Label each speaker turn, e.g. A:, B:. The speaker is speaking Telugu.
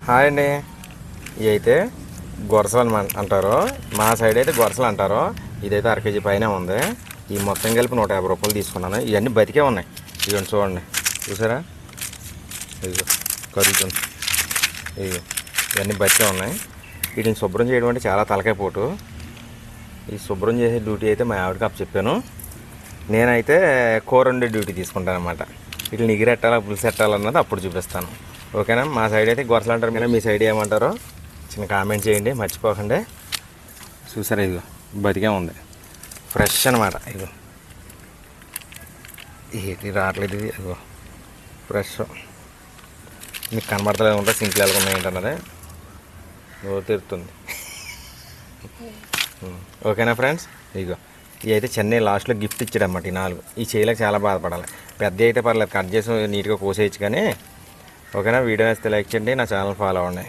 A: హాయ్ అండి. ఇవి అయితే గొరసలు అంటారు, మా సైడ్ అయితే గొరసలు అంటారు. ఇదైతే 1 కేజీ పైన ఉంది. ఈ మొత్తం కలిపి 150 రూపాయలు తీసుకున్నాను. ఇవన్నీ బతికే ఉన్నాయి. ఇవన్నీ చూడండి, చూసారా? ఇదిగో కరుగుతుంది. ఇదిగో ఇవన్నీ బతికే ఉన్నాయి. వీటిని శుభ్రం చేయడం అంటే చాలా తలకాయ పోటు. ఈ శుభ్రం చేసే డ్యూటీ అయితే మా ఆవిడకి అప్పు చెప్పాను. నేనైతే కూర వండే డ్యూటీ తీసుకుంటాను అనమాట. వీటిని ఎగిరెట్టాలా పులుసు ఎట్టాలన్నది అప్పుడు చూపిస్తాను. ఓకేనా? మా సైడ్ అయితే గొరసలు అంటారు కదా, మీ సైడ్ ఏమంటారో చిన్న కామెంట్ చేయండి, మర్చిపోకండి. చూసారా, ఇదిగో బతికే ఉంది, ఫ్రెష్ అనమాట. ఇదిగో ఏంటి రావట్లేదు, ఇది ఇదిగో ఫ్రెష్. మీకు కనబడతలేదు ఉంటా సింక్లు ఎలా ఉన్నాయి ఏంటన్నది తీరుతుంది. ఓకేనా ఫ్రెండ్స్? ఇదిగో ఇవి అయితే చెన్నై లాస్ట్లో గిఫ్ట్ ఇచ్చాడు అన్నమాట. ఈ 4 ఈ చేయలేక చాలా బాధపడాలి. పెద్ద అయితే పర్లేదు, కట్ చేసి నీట్గా కోసేయచ్చు కానీ. ఓకేనా? వీడియో వేస్తే లైక్ చేయండి, నా ఛానల్ ఫాలో అవ్వండి.